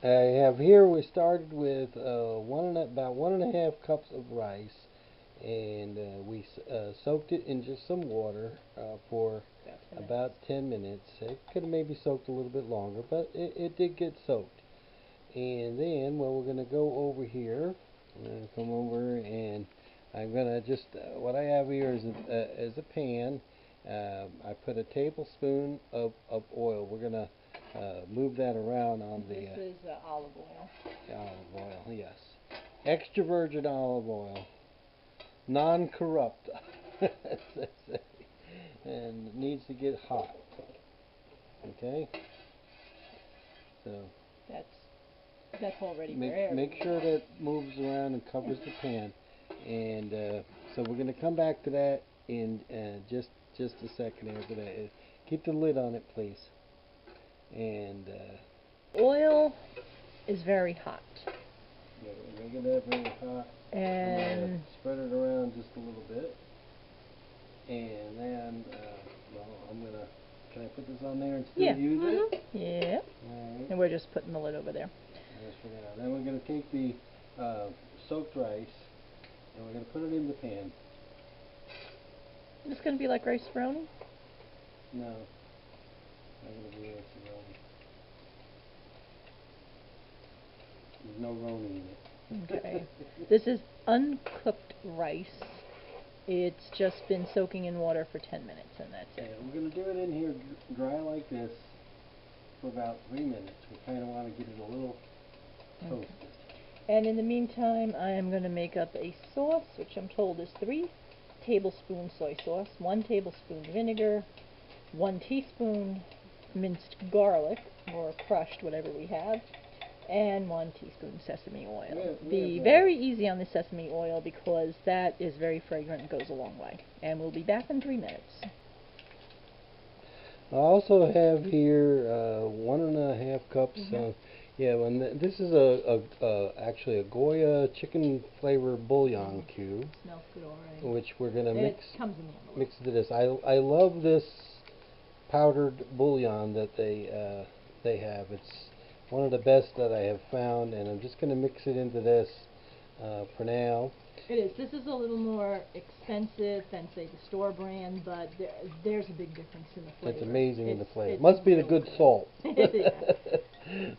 I have here, we started with about 1.5 cups of rice, and we soaked it in just some water for about 10 minutes. It could have maybe soaked a little bit longer, but it did get soaked. And then, well, we're going to go over here. I'm going to come over and I'm going to just, what I have here is a pan. I put a tablespoon of oil. We're going to move that around on the This is olive oil. olive oil, yes. Extra virgin olive oil, non-corrupt, and it needs to get hot. Okay, so That's already make sure that moves around and covers the pan, and so we're going to come back to that in just a second here. But keep the lid on it, please. And Oil is very hot. yeah, make it that very hot. And Spread it around just a little bit. And then, well, can I put this on there and still use it? Yeah. Alright. And we're just putting the lid over there. Yes, for now. Then we're going to take the soaked rice and we're going to put it in the pan. It's going to be like rice roni? No. Not going to be rice and roni. There's no roni in it. Okay. This is uncooked rice. It's just been soaking in water for 10 minutes, and that's it. Yeah, we're going to do it in here dry like this for about 3 minutes. We kind of want to get it a little toasted. And in the meantime, I am going to make up a sauce, which I'm told is 3 tablespoons soy sauce, 1 tablespoon vinegar, 1 teaspoon minced garlic, or crushed, whatever we have, and 1 teaspoon sesame oil. Be very easy on the sesame oil because that is very fragrant and goes a long way. And we'll be back in 3 minutes. I also have here 1.5 cups of, this is actually a Goya chicken flavor bouillon cube, Smells good already. which we're going to Comes in the envelope. mix to this. I love this powdered bouillon that they have. It's one of the best that I have found, and I'm just going to mix it into this for now. It is. This is a little more expensive than, say, the store brand, but there's a big difference in the flavor. It's amazing in the flavor. It must be the good salt. Yeah.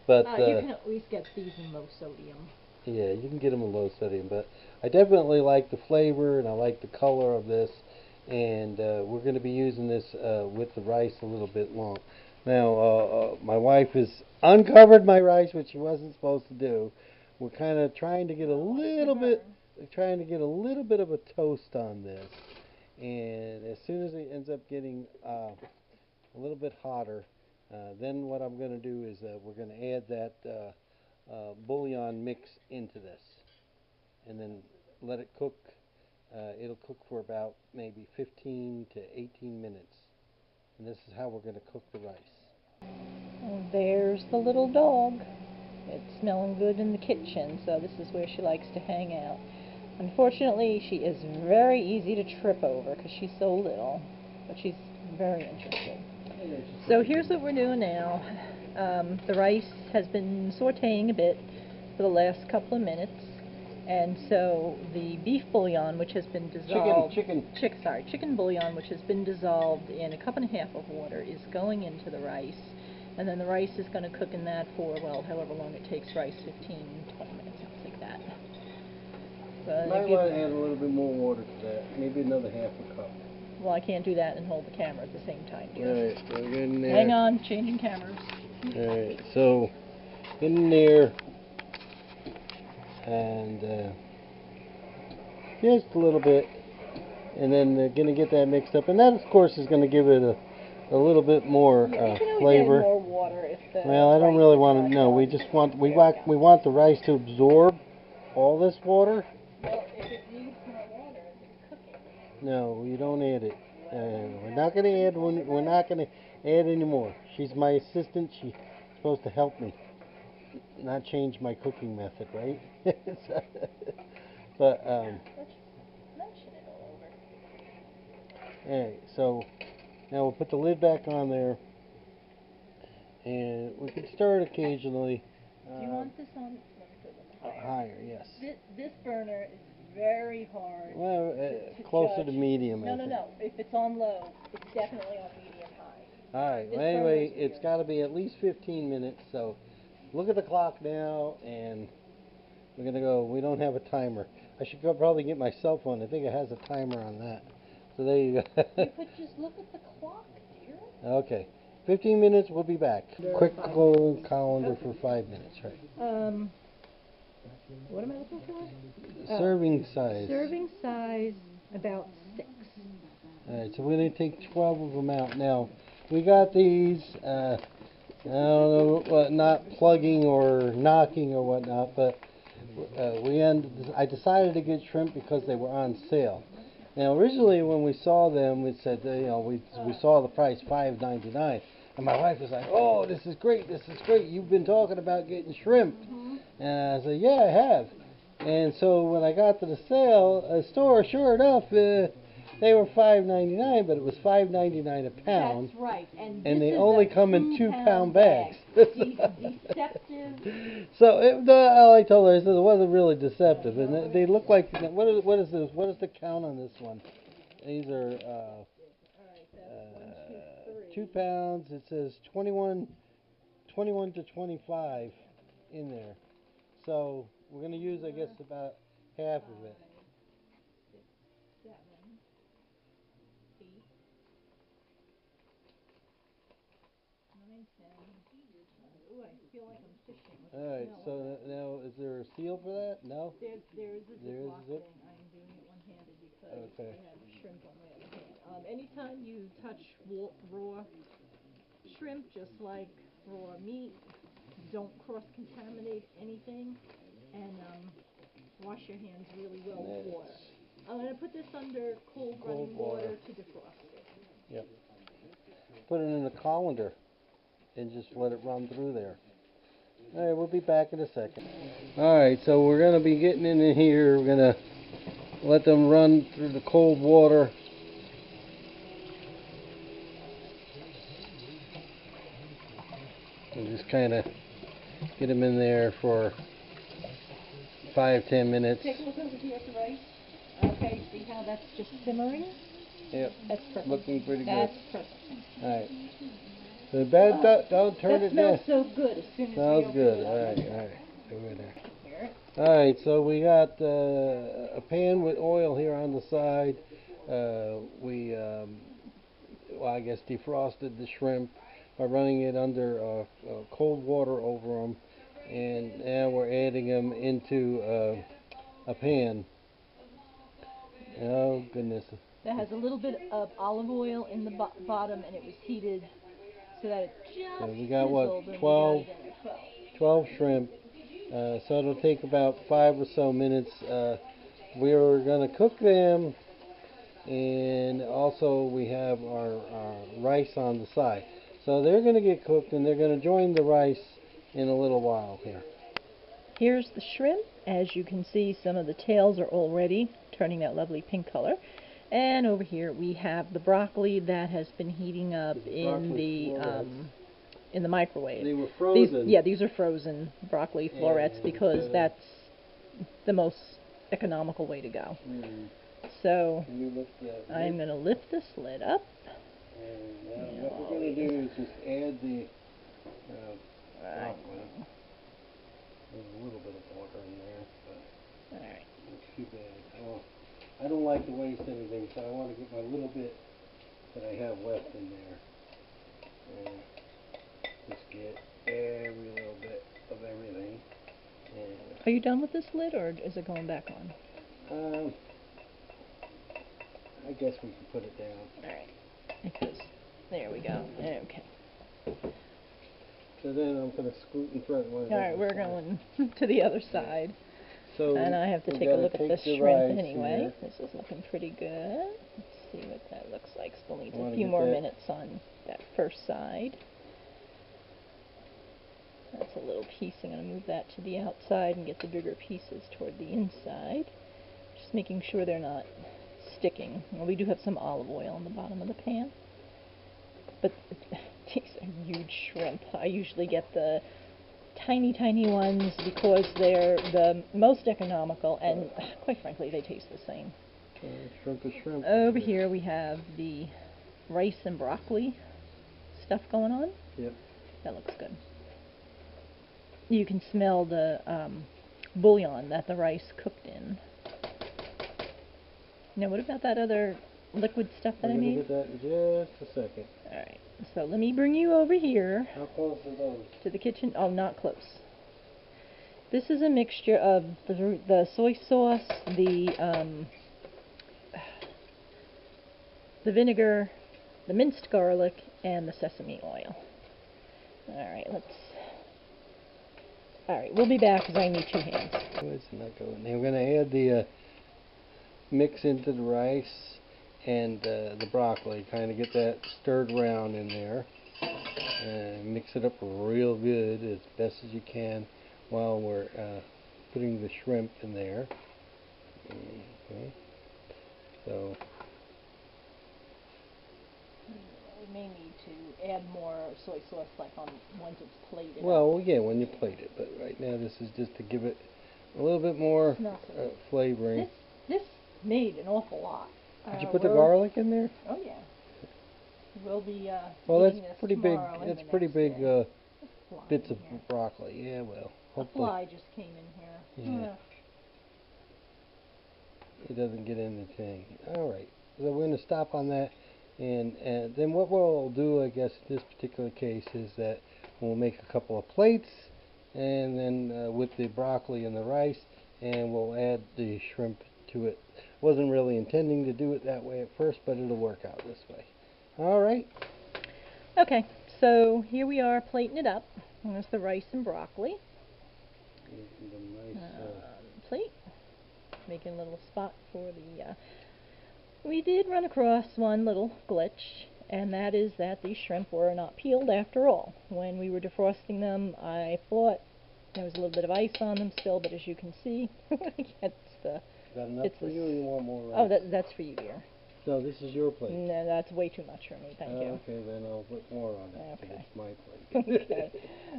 But you can at least get these in low sodium. yeah, you can get them in low sodium, but I definitely like the flavor and I like the color of this, and we're going to be using this with the rice a little bit long. Now, my wife has uncovered my rice, which she wasn't supposed to do. We're kind of trying to get a little bit of a toast on this, and as soon as it ends up getting a little bit hotter, then what I'm going to do is we're going to add that bouillon mix into this, and then let it cook. It'll cook for about maybe 15 to 18 minutes, and this is how we're going to cook the rice. And there's the little dog. It's smelling good in the kitchen, so this is where she likes to hang out. Unfortunately, she is very easy to trip over because she's so little, but she's very interested. So here's what we're doing now. The rice has been sauteing a bit for the last couple of minutes, and so the beef bouillon, which has been dissolved, chicken bouillon, which has been dissolved in a cup and a half of water, is going into the rice, and then the rice is going to cook in that for, well, however long it takes rice, 15, 20 minutes, something like that. Might want to add a little bit more water to that, maybe another half a cup. Well, I can't do that and hold the camera at the same time, dear. Alright, so we're in there. Hang on, changing cameras. Alright, so in there, and just a little bit, and then they're going to get that mixed up, and that of course is going to give it a little bit more flavor. More water if the well, I don't really want to. No, we just want we want the rice to absorb all this water. Well, if it needs more water, it's cooking. No, you don't add it. We're not going to add. We're not going to add any more. She's my assistant. She's supposed to help me, not change my cooking method, right? But Let's mention it all over. Alright, so now we'll put the lid back on there, and we can stir it occasionally. Do you want this on? Let me put it higher. Higher, yes. This burner is very hard. Well, to closer judge. to medium. No, I no, think. no. If it's on low, it's definitely on medium high. All right. This Well, anyway, burner is it's got to be at least 15 minutes. So look at the clock now, and we're gonna go. We don't have a timer. I should go probably get my cell phone. I think it has a timer on that. So there you go. You could just look at the clock, dear. Okay. 15 minutes. We'll be back. Quick colander for 5 minutes, right? What am I looking for? Serving size. Serving size about 6. Alright, so we're going to take 12 of them out. Now, we got these, I don't know, not plugging or knocking or whatnot, but I decided to get shrimp because they were on sale. Now, originally when we saw them, we said, we saw the price $5.99. And my wife was like, "Oh, this is great, this is great. You've been talking about getting shrimp." And I said, "Yeah, I have." And so when I got to the store, sure enough, they were $5.99, but it was $5.99 a pound. That's right. And they only come in 2-pound bags. Deceptive. So I told her, I said it wasn't really deceptive, and they look like what is this? What is the count on this one? These are 2 pounds. It says 21 to 25 in there. So we're going to use, I guess, about half of it. 7, 8, 9, 10. Ooh, I feel like I'm fishing. All right. So now, is there a seal for that? No. There is a Ziploc zip? thing. I'm doing it one-handed because Okay. I have shrimp on my other hand. Anytime you touch raw shrimp, just like raw meat, don't cross-contaminate anything, and wash your hands really well with water. I'm going to put this under cold running water to defrost it. Yep. Put it in the colander and just let it run through there. All right, we'll be back in a second. All right, so we're going to be getting in here. We're going to let them run through the cold water. And just kind of get them in there for 5-10 minutes. Take a look over here at the rice. Okay, see how that's just simmering? Yep. That's perfect. Looking pretty good. That's perfect. All right. So don't turn it down. That smells so good as soon as Smells we good. open All it right, up. all right. Over there. Here. All right, so we got a pan with oil here on the side. We, well, I guess defrosted the shrimp by running it under cold water over them, and now we're adding them into a pan. Oh goodness! That has a little bit of olive oil in the bottom, and it was heated so that it just So we got what, sizzled, and 12? we got it in at 12 shrimp. So it'll take about 5 or so minutes. We're going to cook them, and also we have our rice on the side. So they're going to get cooked, and they're going to join the rice in a little while here. Here's the shrimp. As you can see, some of the tails are already turning that lovely pink color. And over here we have the broccoli that has been heating up in the microwave. They were frozen. These are frozen broccoli florets because that's the most economical way to go. So I'm going to lift this lid up. And what we're going to do is just add the broccoli. There's a little bit of water in there, but not too bad. I don't like to waste anything, so I want to get my little bit that I have left in there. And just get every little bit of everything. And are you done with this lid, or is it going back on? I guess we can put it down. Alright. Because, there we go. Okay. So then I'm going to scoot in front. Alright, we're going to the other side. So and I have to take a look at the shrimp anyway. This is looking pretty good. Let's see what that looks like. Still needs a few more minutes on that first side. That's a little piece. I'm going to move that to the outside and get the bigger pieces toward the inside. Just making sure they're not sticking. Well, we do have some olive oil on the bottom of the pan. But these are huge shrimp. I usually get the tiny, tiny ones because they're the most economical, and quite frankly, they taste the same. Shrimp is shrimp. Over here we have the rice and broccoli stuff going on. Yep. That looks good. You can smell the bouillon that the rice cooked in. Now, what about that other liquid stuff that I We're gonna made? get that in just a second. Alright, so let me bring you over here How close are those? to the kitchen. Oh, not close. This is a mixture of the soy sauce, the vinegar, the minced garlic, and the sesame oil. Alright, we'll be back because I need 2 hands. It's not going. Now we're gonna add the mix into the rice and the broccoli. Kind of get that stirred around in there, and mix it up real good as best as you can while we're putting the shrimp in there. Okay. So We may need to add more soy sauce, like on once it's plated. well, yeah, when you plate it, but right now this is just to give it a little bit more flavoring. This made an awful lot. Did you put the garlic in there? Oh yeah. We'll be Well, eating that's this pretty big. tomorrow and That's the pretty next big day. Fly bits in of here. broccoli. Yeah, well, A hopefully fly just came in here. Yeah. it doesn't get in the thing. All right, so we're going to stop on that, and then what we'll do, I guess, in this particular case, is that we'll make a couple of plates, and then with the broccoli and the rice, and we'll add the shrimp to it. Wasn't really intending to do it that way at first, but it'll work out this way. All right. Okay, so here we are plating it up. There's the rice and broccoli. The nice, Plate. Making a little spot for the... We did run across one little glitch, and that is that these shrimp were not peeled after all. When we were defrosting them, I thought there was a little bit of ice on them still, but as you can see, it's the... got enough it's for the you, or you want more rice? Oh, that's for you, dear. No, this is your plate. No, that's way too much for me, thank you. Okay, then I'll put more on it. 'Cause Okay. it's my plate. Okay.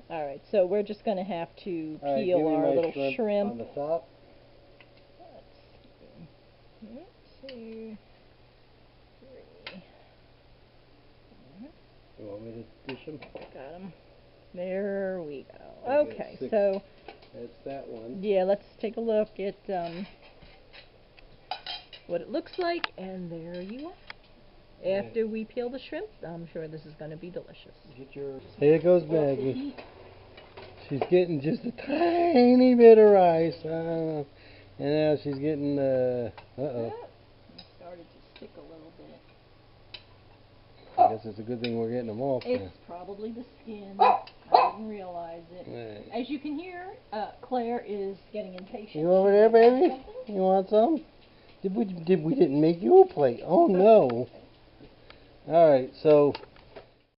Alright, so we're just going to have to All right, peel give me our my little shrimp on the top. Let's see. 1, 2, 3. You want me to dish them? Got them. There we go. Okay, Okay, 6. so That's that one. yeah, let's take a look at what it looks like, and there you are. After we peel the shrimp, I'm sure this is going to be delicious. Get your. Here goes Maggie. She's getting just a tiny bit of rice, and now she's getting It started to stick a little bit. I guess it's a good thing we're getting them off. It's probably the skin. I didn't realize it. Right. As you can hear, Claire is getting impatient. You over there, baby? You want some? We didn't make you a plate? Oh no! All right, so